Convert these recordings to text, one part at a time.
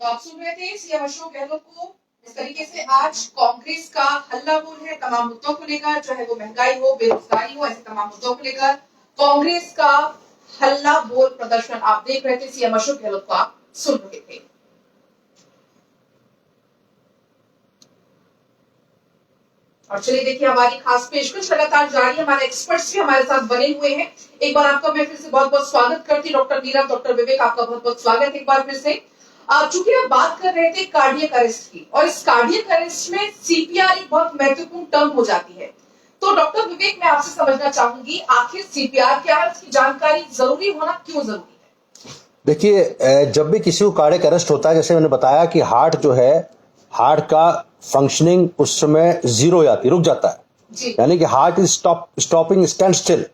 तो आप सुन रहे थे सीएम अशोक गहलोत को। इस तरीके से आज कांग्रेस का हल्ला बोल है तमाम मुद्दों को लेकर, चाहे वो महंगाई हो, बेरोजगारी हो, ऐसे तमाम मुद्दों को लेकर कांग्रेस का हल्ला बोल प्रदर्शन आप देख रहे थे। सीएम अशोक गहलोत को आप सुन रहे थे। और चलिए देखिए हमारी खास पेशकश लगातार जारी है। हमारे एक्सपर्ट्स भी हमारे साथ बने हुए हैं। एक बार आपका मैं फिर से बहुत बहुत स्वागत करती हूँ। डॉक्टर नीरव, डॉक्टर विवेक, आपका बहुत बहुत स्वागत एक बार फिर से। चूंकि आप बात कर रहे थे कार्डियक अरेस्ट की, और इस कार्डियक अरेस्ट में सीपीआर एक बहुत महत्वपूर्ण टर्म हो जाती है। तो डॉक्टर विवेक, मैं आपसे समझना चाहूंगी आखिर सीपीआर क्या है, इसकी जानकारी जरूरी होना क्यों जरूरी है? देखिए, जब भी किसी को कार्डियक अरेस्ट होता है, जैसे मैंने बताया कि हार्ट जो है, हार्ट का फंक्शनिंग उस समय जीरो हो जाती है, रुक जाता है। यानी कि heart is stopping, stand still,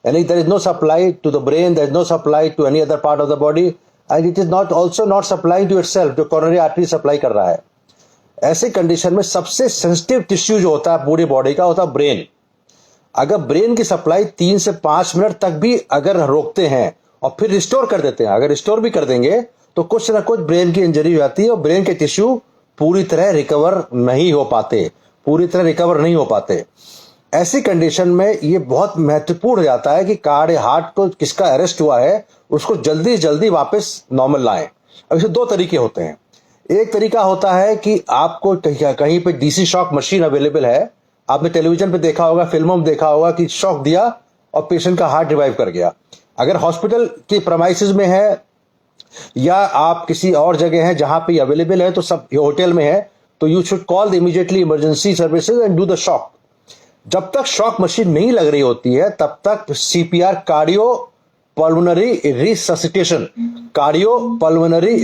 यानी there is no supply to the brain, there is no supply to any other part of the body, and it is not also not supplying to itself, जो coronary artery supply कर रहा है। ऐसे condition में सबसे sensitive tissue जो होता है पूरी बॉडी का, होता है ब्रेन। अगर ब्रेन की सप्लाई 3 से 5 मिनट तक भी अगर रोकते हैं और फिर रिस्टोर कर देते हैं, अगर रिस्टोर भी कर देंगे तो कुछ ना कुछ ब्रेन की इंजरी हो जाती है और ब्रेन के टिश्यू पूरी तरह रिकवर नहीं हो पाते। ऐसी कंडीशन में ये बहुत महत्वपूर्ण हो जाता है कि कार्डियक हार्ट को किसका अरेस्ट हुआ है उसको जल्दी जल्दी वापस नॉर्मल लाएं। अब इसके 2 तरीके होते हैं। एक तरीका होता है कि आपको कहीं पे डीसी शॉक मशीन अवेलेबल है, आपने टेलीविजन पे देखा होगा, फिल्मों में देखा होगा कि शॉक दिया और पेशेंट का हार्ट रिवाइव कर गया। अगर हॉस्पिटल की प्रेमाइसिस में है या आप किसी और जगह है जहां पे अवेलेबल है, तो सब होटल में है, तो you should call immediately emergency services and do the shock. जब तक शॉक मशीन नहीं लग रही होती है तब तक सीपीआर, कार्डियो पल्मोनरी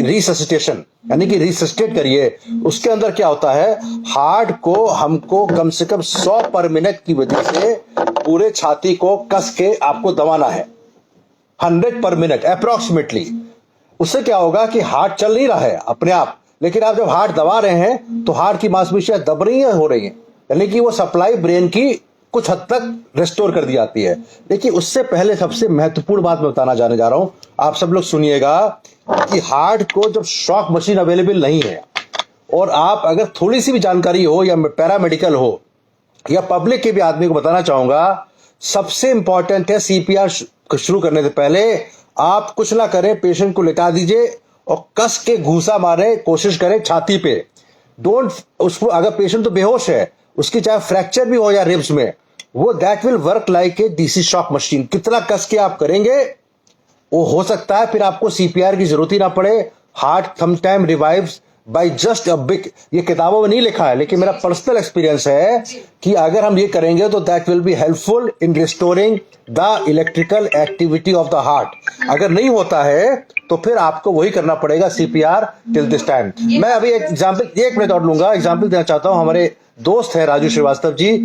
रिससिटेशन, यानी कि रिससिटेट करिए। उसके अंदर क्या होता है, हार्ट को हमको कम से कम 100 पर मिनट की वजह से पूरे छाती को कस के आपको दबाना है, 100 पर मिनट अप्रोक्सीमेटली। उससे क्या होगा कि हार्ट चल नहीं रहा है अपने आप, लेकिन आप जब हार्ट दबा रहे हैं तो हार्ट की मांसपेशियां दब रही हैं, हो रही हैं, यानी कि वो सप्लाई ब्रेन की कुछ हद तक रेस्टोर कर दी जाती है। लेकिन उससे पहले सबसे महत्वपूर्ण बात मैं बताना जाने जा रहा हूं, आप सब लोग सुनिएगा कि हार्ट को जब शॉक मशीन अवेलेबल नहीं है और आप अगर थोड़ी सी भी जानकारी हो या पैरामेडिकल हो या पब्लिक के भी आदमी को बताना चाहूंगा, सबसे इंपॉर्टेंट है सीपीआर शुरू करने से पहले आप कुछ ना करें, पेशेंट को लेटा दीजिए और कस के घूसा मारे, कोशिश करें छाती पे। डोंट उसको, अगर पेशेंट तो बेहोश है, उसकी चाहे फ्रैक्चर भी हो या रिब्स में, वो that will work like a DC shock machine. कितना कस के आप करेंगे वो हो सकता है फिर आपको सीपीआर की जरूरत ही ना पड़े। Heart sometime revives by just a big, ये किताबों में नहीं लिखा है लेकिन मेरा पर्सनल एक्सपीरियंस है कि अगर हम ये करेंगे तो that will be helpful in restoring the electrical activity of the heart. अगर नहीं होता है तो फिर आपको वही करना पड़ेगा, सीपीआर टिल दिस टाइम। मैं अभी एक एग्जाम्पल, 1 मिनट और लूंगा, एग्जाम्पल देना चाहता हूं। हमारे दोस्त है राजू श्रीवास्तव जी,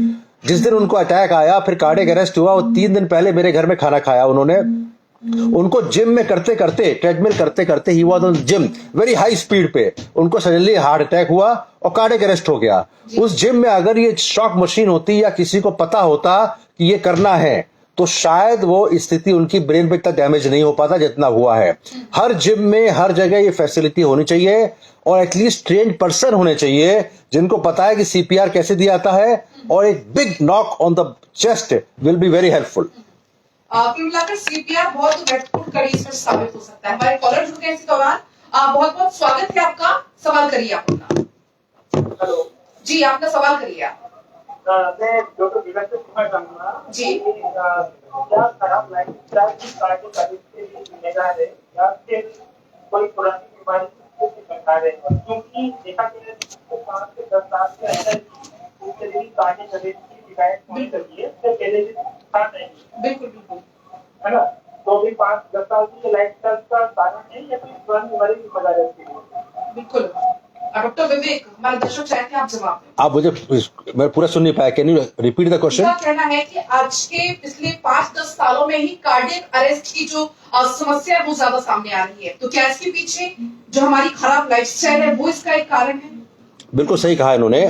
जिस दिन उनको अटैक आया, फिर कार्डियक अरेस्ट हुआ, वो 3 दिन पहले मेरे घर में खाना खाया उन्होंने। उनको जिम में करते करते, ट्रेडमिल करते करते, he was on gym very high speed पे, उनको सडनली हार्ट अटैक हुआ और कार्डियक अरेस्ट हो गया। उस जिम में अगर ये शॉक मशीन होती या किसी को पता होता कि ये करना है तो शायद वो स्थिति उनकी ब्रेन पे इतना डैमेज नहीं हो पाता जितना हुआ है। हर जिम में, हर जगह ये फैसिलिटी होनी चाहिए और एटलीस्ट ट्रेन्ड पर्सन होने चाहिए जिनको पता है कि सीपीआर कैसे दिया जाता है, और एक big knock on the chest will be very helpful. कुल मिलाकर सीपीआर बहुत महत्वपूर्ण कड़ी इसमें साबित हो सकता है। हमारे कॉलर जुड़ गए इसी दौरान, बहुत बहुत स्वागत है आपका। सवाल करिए आप अपना। हेलो जी, आपका सवाल करिए आप। मैं डॉक्टर विवेक से पूछना चाहूंगा जी, क्या खराब लाइफस्टाइल की कार्डियक अरेस्ट के लिए जिम्मेदार है या फिर कोई पुरानी बीमारी की जिम्मेदार है? क्योंकि देखा गया है कि 5 से 10 साल के अंदर कार्डियक अरेस्ट की शिकायत होनी चाहिए, तो पहले भी था नहीं। बिल्कुल बिल्कुल, है ना? तो भी 5-10 साल की लाइफस्टाइल का कारण है या फिर पुरानी बीमारी की जिम्मेदार है? बिल्कुल। डॉक्टर विवेक, हमारे दर्शक चाहते हैं आप जवाब दें। आप मुझे, मैं पूरा सुन नहीं पाया, can you repeat the question? उनका कहना है कि आज के पिछले 5-10 सालों में ही कार्डियक अरेस्ट की जो समस्या है वो ज्यादा सामने आ रही है, तो क्या इसके पीछे जो हमारी खराब लाइफस्टाइल है वो इसका एक कारण है? बिल्कुल सही कहा इन्होंने।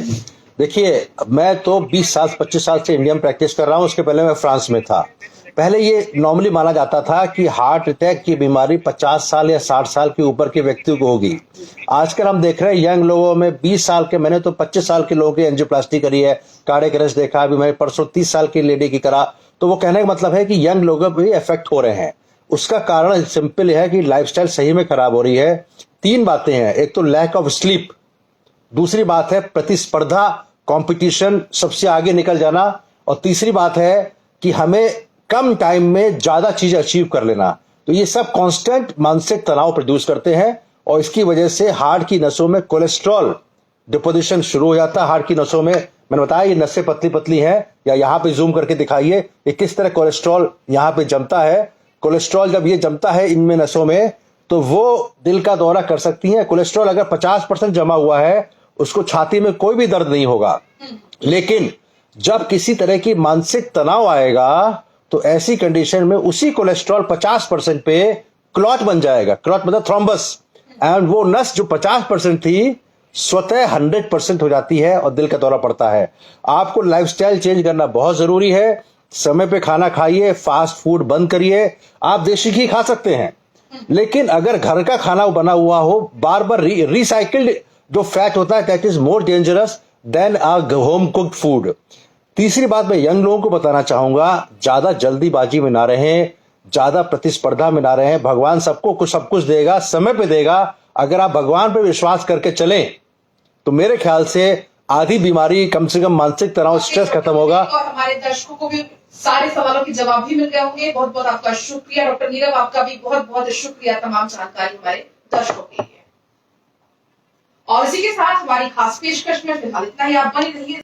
देखिए, मैं तो 20 साल 25 साल से इंडिया में प्रैक्टिस कर रहा हूं, उसके पहले मैं फ्रांस में था। पहले ये नॉर्मली माना जाता था कि हार्ट अटैक की बीमारी 50 साल या 60 साल के ऊपर के व्यक्तियों को होगी। आजकल हम देख रहे हैं यंग लोगों में 20 साल के, मैंने तो 25 साल के लोगों की एंजियोप्लास्टी करी है, कार्डियक अरेस्ट देखा, अभी मैंने परसों 30 साल की लेडी की करा। तो वो कहने का मतलब है कि यंग लोगों भी इफेक्ट हो रहे हैं। उसका कारण सिंपल है कि लाइफस्टाइल सही में खराब हो रही है। 3 बातें हैं, एक तो लैक ऑफ स्लीप, दूसरी बात है प्रतिस्पर्धा, कंपटीशन, सबसे आगे निकल जाना, और तीसरी बात है कि हमें कम टाइम में ज्यादा चीज अचीव कर लेना। तो ये सब कांस्टेंट मानसिक तनाव प्रोड्यूस करते हैं और इसकी वजह से हार्ट की नसों में कोलेस्ट्रॉल डिपोजिशन शुरू हो जाता है। हार्ट की नसों में, मैंने बताया ये नसें पतली पतली हैं, या यहां पे जूम करके दिखाइए कि किस तरह कोलेस्ट्रॉल यहां पे जमता है। कोलेस्ट्रॉल जब ये जमता है इनमें नसों में तो वो दिल का दौरा कर सकती हैं। कोलेस्ट्रॉल अगर 50% जमा हुआ है उसको छाती में कोई भी दर्द नहीं होगा, लेकिन जब किसी तरह की मानसिक तनाव आएगा तो ऐसी कंडीशन में उसी कोलेस्ट्रॉल 50% पे क्लॉट बन जाएगा। क्लॉट मतलब थ्रोम्बस, एंड वो नस जो 50% थी स्वतः 100% हो जाती है और दिल का दौरा पड़ता है। आपको लाइफस्टाइल चेंज करना बहुत जरूरी है। समय पे खाना खाइए, फास्ट फूड बंद करिए। आप देसी घी खा सकते हैं, लेकिन अगर घर का खाना बना हुआ हो, बार बार रिसाइकिल्ड जो फैट होता है that is more dangerous than a home cooked food. तीसरी बात मैं यंग लोगों को बताना चाहूंगा, ज्यादा जल्दीबाजी में ना रहें, ज्यादा प्रतिस्पर्धा में ना रहें। भगवान सबको सब कुछ देगा, समय पे देगा। अगर आप भगवान पे विश्वास करके चलें तो मेरे ख्याल से आधी बीमारी, कम से कम मानसिक तनाव, स्ट्रेस खत्म होगा। और हमारे दर्शकों को भी सारे सवालों के जवाब भी मिल गए होंगे। बहुत बहुत आपका शुक्रिया डॉक्टर नीरव, आपका भी बहुत बहुत शुक्रिया तमाम जानकारी हमारे दर्शकों के लिए। और इसी के साथ हमारी खास पेशकश में फिलहाल इतना ही। आप बने रहिए।